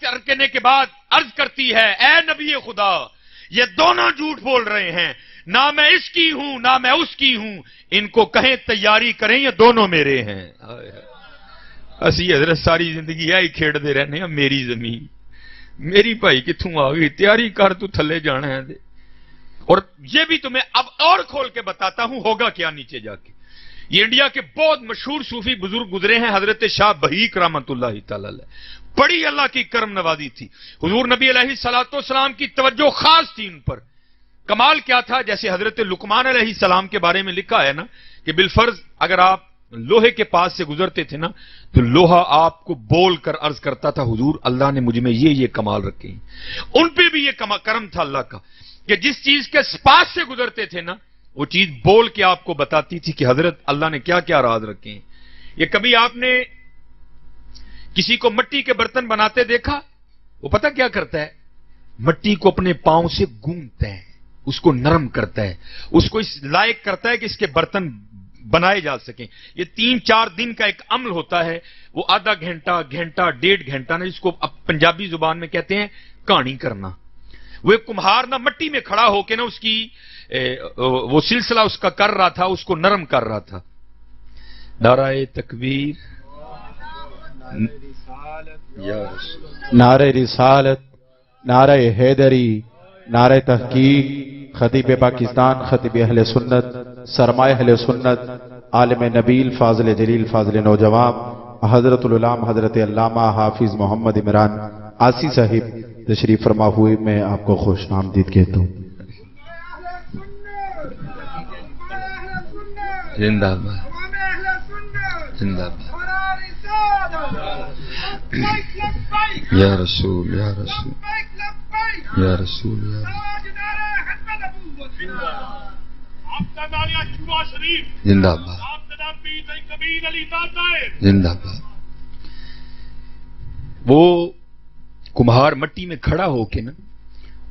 کرنے کے بعد عرض کرتی ہے اے نبی خدا یہ دونوں جھوٹ بول رہے ہیں، نہ میں اس کی ہوں نہ میں اس کی ہوں، ان کو کہیں تیاری کریں یہ دونوں میرے ہیں۔ اسی حضرت ساری زندگی یہی کھیڑتے رہنے ہیں، میری زمین میری بھائی کتوں آ گئی، تیاری کر تو تھلے جانا ہے دے۔ اور یہ بھی تمہیں اب اور کھول کے بتاتا ہوں ہوگا کیا نیچے جا کے۔ یہ انڈیا کے بہت مشہور صوفی بزرگ گزرے ہیں، حضرت شاہ بہیق رحمت اللہ تعالی علیہ، بڑی اللہ کی کرم نوازی تھی، حضور نبی علیہ الصلوۃ والسلام کی توجہ خاص تھی ان پر۔ کمال کیا تھا، جیسے حضرت لقمان علیہ السلام کے بارے میں لکھا ہے نا کہ بالفرض اگر آپ لوہے کے پاس سے گزرتے تھے نا تو لوہا آپ کو بول کر عرض کرتا تھا حضور اللہ نے مجھ میں یہ کمال رکھے ہیں۔ ان پہ بھی یہ کرم تھا اللہ کا کہ جس چیز کے پاس سے گزرتے تھے نا وہ چیز بول کے آپ کو بتاتی تھی کہ حضرت اللہ نے کیا کیا راز رکھے ہیں۔ یہ کبھی آپ نے کسی کو مٹی کے برتن بناتے دیکھا؟ وہ پتہ کیا کرتا ہے، مٹی کو اپنے پاؤں سے گونتا ہے، اس کو نرم کرتا ہے، اس کو اس لائق کرتا ہے کہ اس کے برتن بنائے جا سکیں۔ یہ 3-4 دن کا ایک عمل ہوتا ہے، وہ آدھا گھنٹہ 1.5 گھنٹہ نا، جس کو پنجابی زبان میں کہتے ہیں کہانی کرنا۔ وہ ایک کمہار نہ مٹی میں کھڑا ہو کے نا اس کی وہ سلسلہ اس کا کر رہا تھا، اس کو نرم کر رہا تھا۔ نعرہ تکبیر، نعرہ رسالت، نعرہ حیدری، نعرہ تحقیق، خطیب پاکستان، خطیب اہل سنت، سرمایہ اہل سنت، عالم نبیل، فاضل جلیل، فاضل نوجوان، حضرت العلام حضرت علامہ حافظ محمد عمران آسی صاحب تشریف فرما ہوئے، میں آپ کو خوش آمدید کہتا ہوں۔ زندہ باد، زندہ باد، یا رسول یا رسول یا رسول یا زندہ باد، زندہ باد۔ وہ کمہار مٹی میں کھڑا ہو کے نا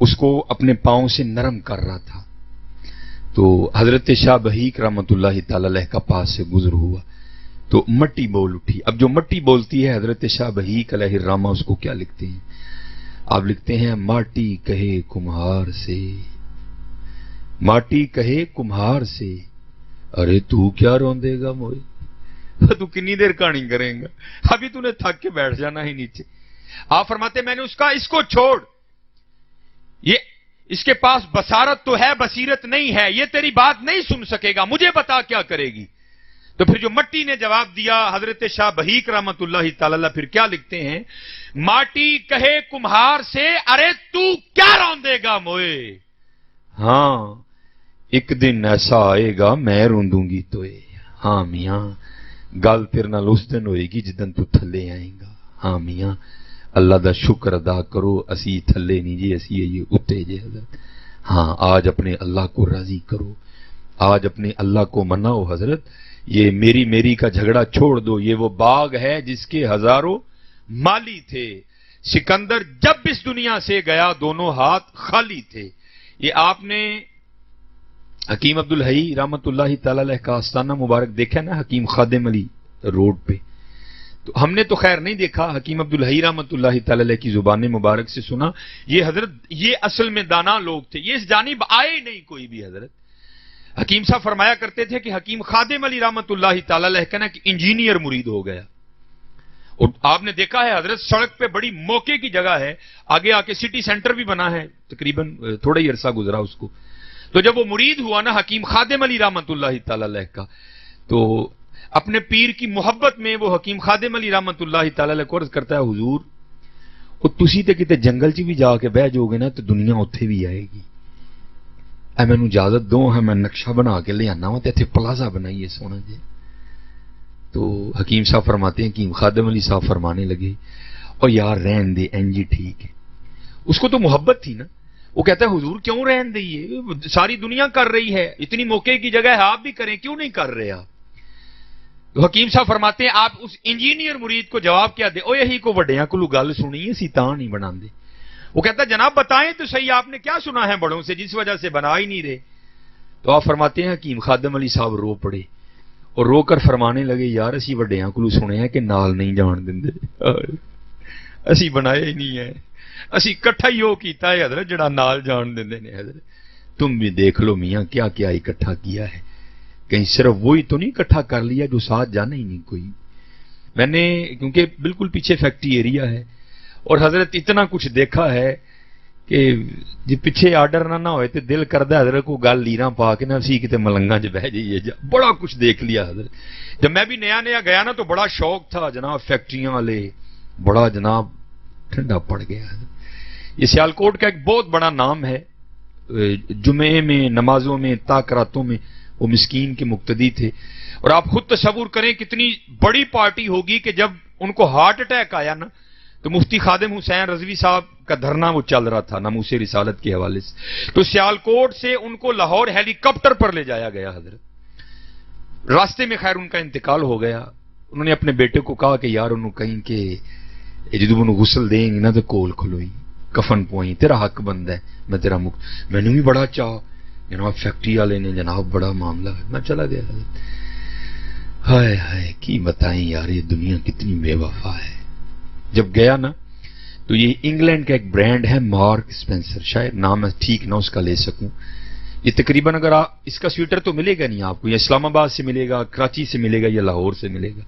اس کو اپنے پاؤں سے نرم کر رہا تھا، تو حضرت شاہ بہیق رحمت اللہ تعالی علیہ کا پاس سے گزر ہوا تو مٹی بول اٹھی۔ اب جو مٹی بولتی ہے حضرت شاہ بہیق علیہ الرحمہ اس کو کیا لکھتے ہیں؟ آپ لکھتے ہیں ماٹی کہے کمہار سے، ماٹی کہے کمہار سے، ارے تو کیا روندے گا موئے، تو کنی دیر کہانی کریں گا، ابھی تو نے تھک کے بیٹھ جانا ہی نیچے۔ آپ فرماتے میں نے اس کو چھوڑ، یہ اس کے پاس بصارت تو ہے بصیرت نہیں ہے، یہ تیری بات نہیں سن سکے گا، مجھے بتا کیا کرے گی۔ تو پھر جو مٹی نے جواب دیا، حضرت شاہ بہیق رحمت اللہ تعالی پھر کیا لکھتے ہیں، ماٹی کہے کمہار سے، ارے تو کیا روندے گا موئے، ہاں ایک دن ایسا آئے گا میں روندوں گی توئے، ہاں میاں گل تیرے نال اس دن ہوئے گی جدن تو تھلے آئیں گا، ہاں میاں اللہ دا شکر ادا کرو اسی تھلے نہیں جی، اسی یہ اتے جے حضرت، ہاں آج اپنے اللہ کو راضی کرو، آج اپنے اللہ کو مناؤ حضرت، یہ میری کا جھگڑا چھوڑ دو، یہ وہ باغ ہے جس کے ہزاروں مالی تھے، سکندر جب اس دنیا سے گیا دونوں ہاتھ خالی تھے۔ یہ آپ نے حکیم عبدالحی رحمت اللہ تعالی علیہ کا آستانہ مبارک دیکھا نا حکیم خادم علی روڈ پہ، تو ہم نے تو خیر نہیں دیکھا، حکیم عبدالحی رحمت اللہ تعالی علیہ کی زبان مبارک سے سنا، یہ حضرت یہ اصل میں دانا لوگ تھے، یہ اس جانب آئے ہی نہیں کوئی بھی حضرت۔ حکیم صاحب فرمایا کرتے تھے کہ حکیم خادم علی رحمت اللہ تعالی علیہ کا نا کہ انجینئر مرید ہو گیا، اور آپ نے دیکھا ہے حضرت سڑک پہ بڑی موقع کی جگہ ہے، آگے آ کے سٹی سینٹر بھی بنا ہے، تقریباً تھوڑا ہی عرصہ گزرا اس کو، تو جب وہ مرید ہوا نا حکیم خادم علی رحمت اللہ تعالی علیہ کا، تو اپنے پیر کی محبت میں وہ حکیم خادم علی رحمت اللہ تعالی علیہ کو عرض کرتا ہے حضور وہ تسی تے کتے جنگل چ بھی جا کے بہ جاؤ گے نا تو دنیا اتنے بھی آئے گی، اے مینوں اجازت دو ہے میں نقشہ بنا کے لے آنا وا تے اتنے پلازا بنائیے سونا جی۔ تو حکیم صاحب فرماتے ہیں حکیم خادم علی صاحب فرمانے لگے اور یار رہن دے این جی ٹھیک ہے، اس کو تو محبت تھی نا، وہ کہتا ہے حضور کیوں رہن دئیے، ساری دنیا کر رہی ہے، اتنی موقع کی جگہ ہے آپ بھی کریں، کیوں نہیں کر رہے آپ؟ تو حکیم صاحب فرماتے ہیں آپ اس انجینئر مرید کو جواب کیا دے، او یہی کو وڈیاں کو گل سنی اسی تاں نہیں بنا دے۔ وہ کہتا ہے جناب بتائیں تو صحیح آپ نے کیا سنا ہے بڑوں سے جس وجہ سے بنا ہی نہیں رہے؟ تو آپ فرماتے ہیں حکیم خادم علی صاحب رو پڑے اور رو کر فرمانے لگے یار اسی وڈیاں کو سنے ہیں کہ نال نہیں جان دیں، اسی بنایا ہی نہیں ہے، اسی کٹھا ہی وہ کیتا ہے حضرت جڑا نال جان دیندے نے حضرت۔ تم بھی دیکھ لو میاں کیا کیا اکٹھا کیا ہے، کہیں صرف وہی تو نہیں اکٹھا کر لیا جو ساتھ جانا ہی نہیں کوئی۔ میں نے کیونکہ بالکل پیچھے فیکٹری ایریا ہے اور حضرت اتنا کچھ دیکھا ہے کہ جی پیچھے آرڈر نہ ہوئے تو دل کردا حضرت کو گل لیراں پا کے نہ اسی کتے ملنگاں چ بہ جائیے، بڑا کچھ دیکھ لیا حضرت۔ جب میں بھی نیا نیا گیا نا تو بڑا شوق تھا جناب فیکٹریاں والے، بڑا جناب ٹھنڈا پڑ گیا حضرت۔ یہ سیالکوٹ کا ایک بہت بڑا نام ہے، جمعے میں نمازوں میں تاکراتوں میں وہ مسکین کے مقتدی تھے، اور آپ خود تصور کریں کتنی بڑی پارٹی ہوگی کہ جب ان کو ہارٹ اٹیک آیا نا تو مفتی خادم حسین رضوی صاحب کا دھرنا وہ چل رہا تھا ناموس رسالت کے حوالے سے، تو سیالکوٹ سے ان کو لاہور ہیلی کاپٹر پر لے جایا گیا حضرت۔ راستے میں خیر ان کا انتقال ہو گیا، انہوں نے اپنے بیٹے کو کہا کہ یار انہوں کہیں کہ جدو انہوں غسل دیں گے نا تو کول کھلوئی کفن پوئیں تیرا حق بند ہے، میں تیرا میں نے بھی بڑا چاہ جناب فیکٹری والے نے جناب بڑا معاملہ ہے، میں چلا گیا حضرت۔ ہائے ہائے کی بتائیں یار یہ دنیا کتنی بے وفا ہے۔ جب گیا نا تو یہ انگلینڈ کا ایک برانڈ ہے مارک سپینسر، شاید نام میں ٹھیک نہ اس کا لے سکوں، یہ تقریباً اگر آپ اس کا سویٹر تو ملے گا نہیں آپ کو، یا اسلام آباد سے ملے گا، کراچی سے ملے گا یا لاہور سے ملے گا،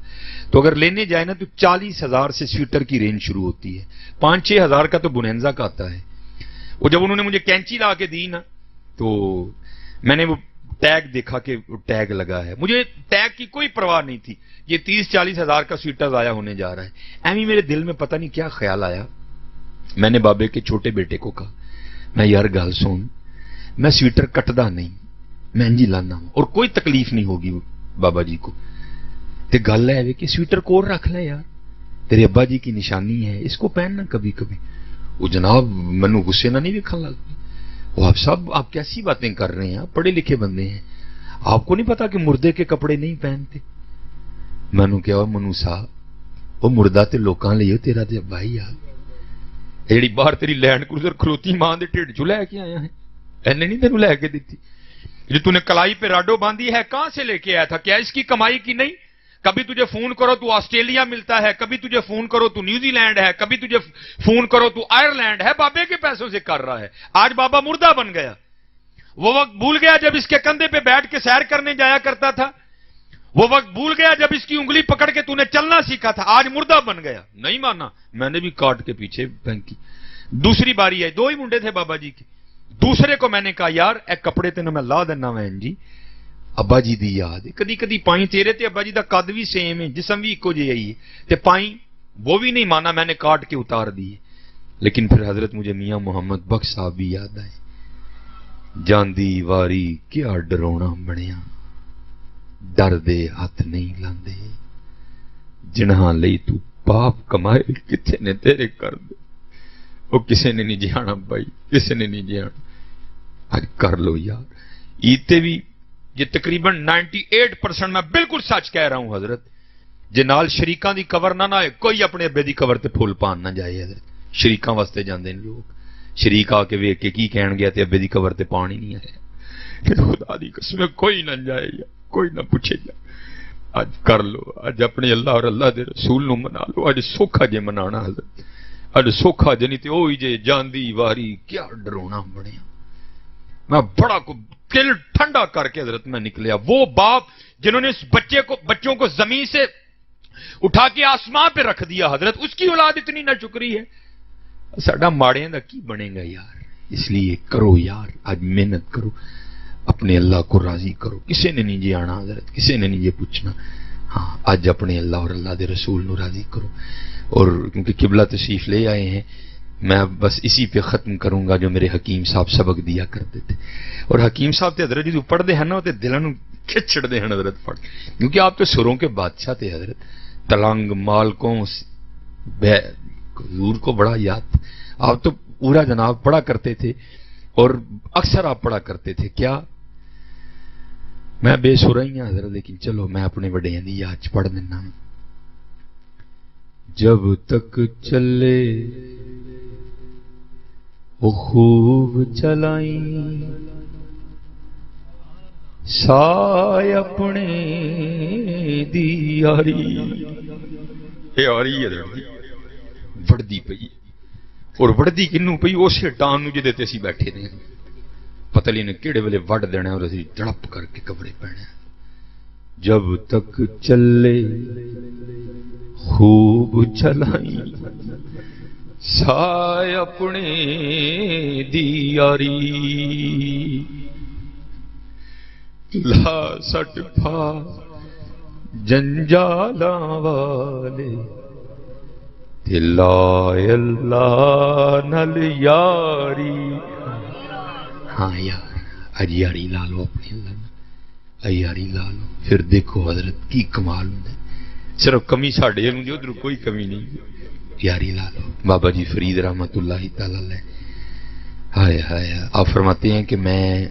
تو اگر لینے جائے نا تو 40,000 سے سویٹر کی رینج شروع ہوتی ہے، 5-6 ہزار کا تو بونینزا کا آتا ہے۔ وہ جب انہوں نے مجھے کینچی لا کے دی نا تو میں نے وہ ٹیگ دیکھا کہ وہ ٹیگ لگا ہے، مجھے ٹیگ کی کوئی پرواہ نہیں تھی، یہ 30-40 ہزار کا سویٹر ضائع ہونے جا رہا ہے۔ ایویں میرے دل میں پتہ نہیں کیا خیال آیا، میں نے بابے کے چھوٹے بیٹے کو کہا میں یار گل سن، میں سویٹر کٹدا نہیں، میں انجی لانا ہوں اور کوئی تکلیف نہیں ہوگی بابا جی کو، تے گل ہے کہ سویٹر کور رکھ لے یار، تیرے ابا جی کی نشانی ہے، اس کو پہننا کبھی کبھی۔ وہ جناب منو غصے نہ نہیں وکھن لگ پے، وہ آپ صاحب آپ کیسی باتیں کر رہے ہیں، آپ پڑھے لکھے بندے ہیں، آپ کو نہیں پتا کہ مردے کے کپڑے نہیں پہنتے؟ منو کیا منو صاحب وہ مردہ تے لوکاں لئیو تیرا تے ابا ہی آ جیڑی باہر تیری لینڈ کروزر کھلوتی ماں دے ٹھڈ چوں لے کے آیا ہے، اینے نہیں تینوں لے کے دیتی، جو تو نے کلائی پہ راڈو باندھی ہے کہاں سے لے کے آیا تھا؟ کیا اس کی کمائی کی نہیں؟ کبھی تجھے فون کرو تو آسٹریلیا ملتا ہے، کبھی تجھے فون کرو تو نیوزی لینڈ ہے، کبھی تجھے فون کرو تو آئرلینڈ ہے، بابے کے پیسوں سے کر رہا ہے۔ آج بابا مردہ بن گیا، وہ وقت بھول گیا جب اس کے کندھے پہ بیٹھ کے سیر کرنے جایا کرتا تھا، وہ وقت بھول گیا جب اس کی انگلی پکڑ کے تو نے چلنا سیکھا تھا، آج مردہ بن گیا۔ نہیں مانا، میں نے بھی کاٹ کے پیچھے پھینکی۔ دوسری باری ہے، 2 ہی منڈے تھے بابا جی کے، دوسرے کو میں نے کہا یار اے کپڑے تینوں میں لا دینا وین جی، ابا جی دی یاد ہے، کدی کدی پائیں تیرے تے ابا جی دا قد بھی سیم ہے، جسم بھی ایکو جہا ہی ہے، تے پائیں وہ بھی نہیں مانا، میں نے کاٹ کے اتار دیے۔ لیکن پھر حضرت مجھے میاں محمد بخش صاحب بھی یاد آئے، جاندی واری کیا ڈرونا بنیا، ڈر دے ہاتھ نہیں لاندے، جنہاں لئی تو پاپ کمائے کتنے نے تیرے کر دے، وہ کسے نے نہیں جانا بھائی، کسے نے نہیں جانا، آج کر لو یار۔ ایتے بھی یہ تقریباً 98% میں بالکل سچ کہہ رہا ہوں حضرت، جے نال شریکاں دی کور نہ آئے، کوئی اپنے ابے دی کور تے پھول پان نہ جائے حضرت، شریکاں واسطے جاندے ہیں لوگ، شریک آ کے ویکھ کے کی کہن گیا تے ابے دی کور تے پانی نہیں آیا، کہ خدا دی قسم کوئی نہ جائے یا کوئی نہ پوچھے جا، آج کر لو، آج اپنے اللہ اور اللہ دے رسول نو منا لو، آج سوکھا جے منانا حضرت، اج سوکھا جنی تے اوہی جے جاندی واری کیا ڈرونا بنیا۔ میں بڑا کو دل ٹھنڈا کر کے حضرت میں نکلیا، وہ باپ جنہوں نے اس بچوں کو زمین سے اٹھا کے آسمان پہ رکھ دیا حضرت، اس کی اولاد اتنی نہ شکری ہے، ساڈا ماڑیاں دا کی بنے گا یار؟ اس لیے کرو یار، آج محنت کرو، اپنے اللہ کو راضی کرو، کسے نے نہیں جی آنا حضرت، کسے نے نہیں یہ پوچھنا، ہاں آج اپنے اللہ اور اللہ دے رسول نو راضی کرو۔ اور کیونکہ قبلہ تشریف لے آئے ہیں، میں بس اسی پہ ختم کروں گا جو میرے حکیم صاحب سبق دیا کرتے تھے، اور حکیم صاحب تے حضرت جو پڑھ دے ہیں نا تے دلاں نوں کھچڑ دے ہیں حضرت پڑھ، کیونکہ آپ تو سروں کے بادشاہ تھے حضرت، تلنگ مالکوں حضور کو بڑا یاد، آپ تو پورا جناب پڑھا کرتے تھے، اور اکثر آپ پڑھا کرتے تھے۔ کیا میں بے سرا ہی ہوں حضرت، لیکن چلو میں اپنے وڈیاں دی یاد پڑھ دینا۔ جب تک چلے وہ خوب چلائیں سائے اپنے دی یاری، اے یاری ہے وڑدی پئی اور وڑدی کنوں پئی اسے ٹان نوں جدے تے اسی بیٹھے نے پتہ نہیں نے کیڑے ویلے وڑ دینا اور اسی دڑپ کر کے کپڑے پہنے جب تک چلے خوب چلائی سائے اپنے دیاری لا سٹ پھا جنجالاں والے لا اللہ نل یاری ہاں یار اج یاری لا لو اپنے اللہ یاری لا لو پھر دیکھو حضرت کی کمال ہوں صرف کمی ساڑھے جو ادھر کوئی کمی نہیں یاری لا لو بابا جی فرید رحمت اللہ تعالی علیہ ہائے ہائے آپ فرماتے ہیں کہ میں